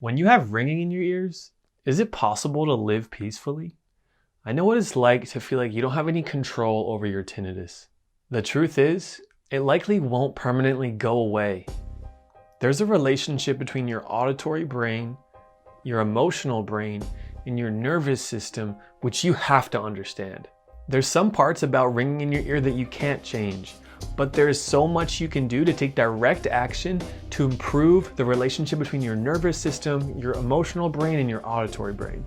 When you have ringing in your ears, is it possible to live peacefully? I know what it's like to feel like you don't have any control over your tinnitus. The truth is, it likely won't permanently go away. There's a relationship between your auditory brain, your emotional brain, and your nervous system, which you have to understand. There's some parts about ringing in your ear that you can't change, but there is so much you can do to take direct action to improve the relationship between your nervous system, your emotional brain, and your auditory brain.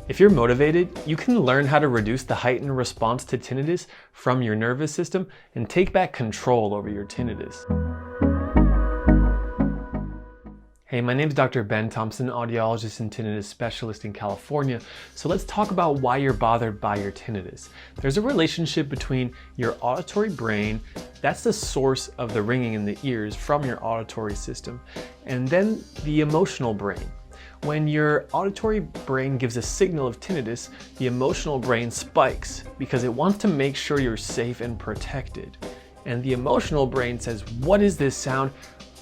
If you're motivated, you can learn how to reduce the heightened response to tinnitus from your nervous system and take back control over your tinnitus. Hey, my name is Dr. Ben Thompson, audiologist and tinnitus specialist in California. So let's talk about why you're bothered by your tinnitus. There's a relationship between your auditory brain, that's the source of the ringing in the ears from your auditory system, and then the emotional brain. When your auditory brain gives a signal of tinnitus, the emotional brain spikes because it wants to make sure you're safe and protected. And the emotional brain says, what is this sound?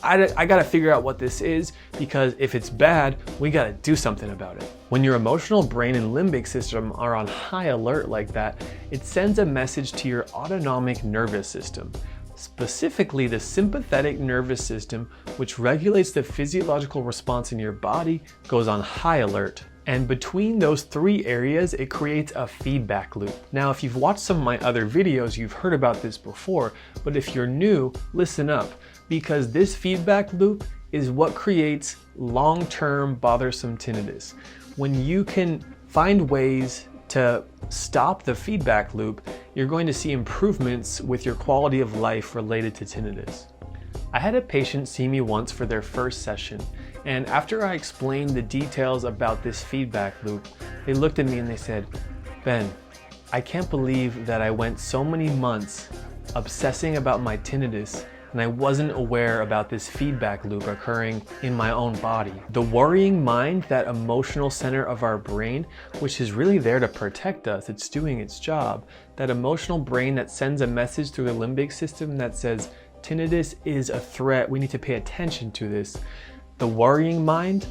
I gotta figure out what this is, because if it's bad, we gotta do something about it. When your emotional brain and limbic system are on high alert like that, it sends a message to your autonomic nervous system, specifically the sympathetic nervous system, which regulates the physiological response in your body, goes on high alert. And between those three areas, it creates a feedback loop. Now, if you've watched some of my other videos, you've heard about this before, but if you're new, listen up, because this feedback loop is what creates long-term bothersome tinnitus. When you can find ways to stop the feedback loop, you're going to see improvements with your quality of life related to tinnitus. I had a patient see me once for their first session, and after I explained the details about this feedback loop, they looked at me and they said, "Ben, I can't believe that I went so many months obsessing about my tinnitus and I wasn't aware about this feedback loop occurring in my own body." The worrying mind, that emotional center of our brain, which is really there to protect us, it's doing its job. That emotional brain that sends a message through the limbic system that says, tinnitus is a threat, we need to pay attention to this. The worrying mind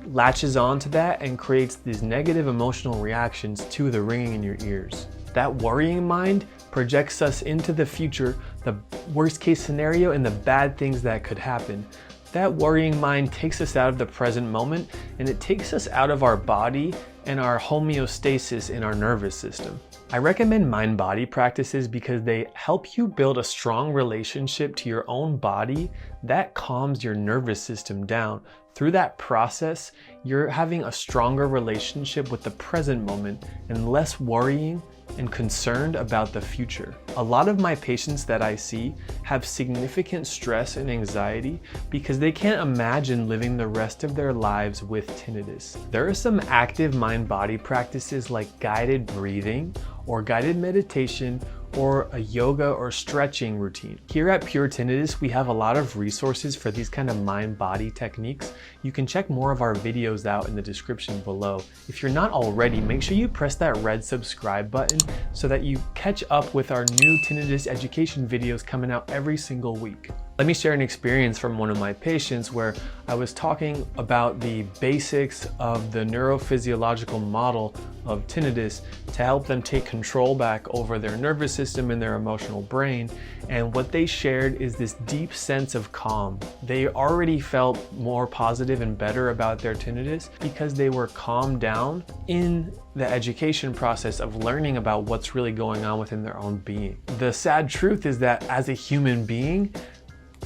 latches onto that and creates these negative emotional reactions to the ringing in your ears. That worrying mind projects us into the future, the worst case scenario and the bad things that could happen. That worrying mind takes us out of the present moment, and it takes us out of our body and our homeostasis in our nervous system. I recommend mind-body practices because they help you build a strong relationship to your own body that calms your nervous system down. Through that process, you're having a stronger relationship with the present moment and less worrying and concerned about the future. A lot of my patients that I see have significant stress and anxiety because they can't imagine living the rest of their lives with tinnitus. There are some active mind-body practices like guided breathing or guided meditation or a yoga or stretching routine. Here at Pure Tinnitus, we have a lot of resources for these kind of mind-body techniques. You can check more of our videos out in the description below. If you're not already, make sure you press that red subscribe button so that you catch up with our new tinnitus education videos coming out every single week. Let me share an experience from one of my patients where I was talking about the basics of the neurophysiological model of tinnitus to help them take control back over their nervous system and their emotional brain. And what they shared is this deep sense of calm. They already felt more positive and better about their tinnitus because they were calmed down in the education process of learning about what's really going on within their own being. The sad truth is that as a human being,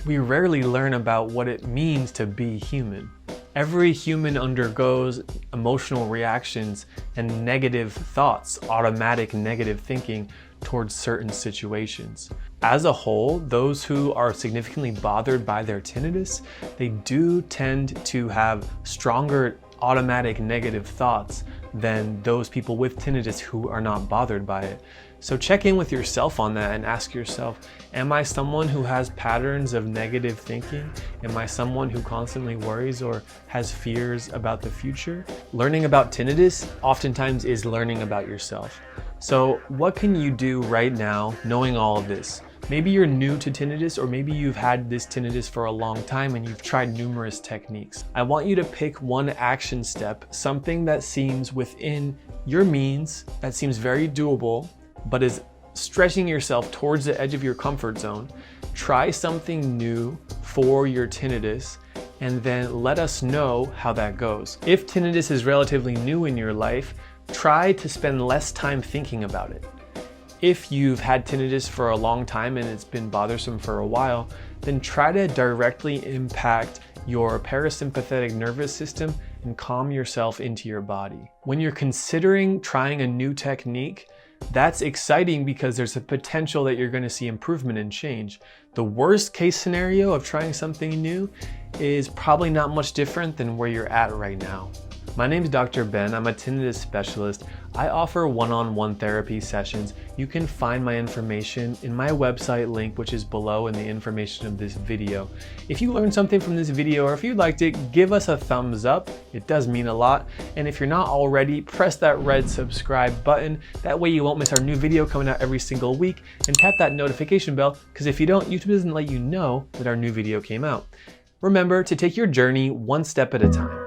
we rarely learn about what it means to be human. Every human undergoes emotional reactions and negative thoughts, automatic negative thinking towards certain situations. As a whole, those who are significantly bothered by their tinnitus, they do tend to have stronger automatic negative thoughts than those people with tinnitus who are not bothered by it. So check in with yourself on that and ask yourself, am I someone who has patterns of negative thinking? Am I someone who constantly worries or has fears about the future? Learning about tinnitus oftentimes is learning about yourself. So what can you do right now, knowing all of this? Maybe you're new to tinnitus, or maybe you've had this tinnitus for a long time and you've tried numerous techniques. I want you to pick one action step, something that seems within your means, that seems very doable, but is stretching yourself towards the edge of your comfort zone. Try something new for your tinnitus, and then let us know how that goes. If tinnitus is relatively new in your life, try to spend less time thinking about it. If you've had tinnitus for a long time and it's been bothersome for a while, then try to directly impact your parasympathetic nervous system and calm yourself into your body. When you're considering trying a new technique, that's exciting because there's a potential that you're going to see improvement and change. The worst case scenario of trying something new is probably not much different than where you're at right now. My name is Dr. Ben. I'm a tinnitus specialist. I offer one-on-one therapy sessions. You can find my information in my website link, which is below in the information of this video. If you learned something from this video, or if you liked it, give us a thumbs up. It does mean a lot. And if you're not already, press that red subscribe button. That way you won't miss our new video coming out every single week. And tap that notification bell, because if you don't, YouTube doesn't let you know that our new video came out. Remember to take your journey one step at a time.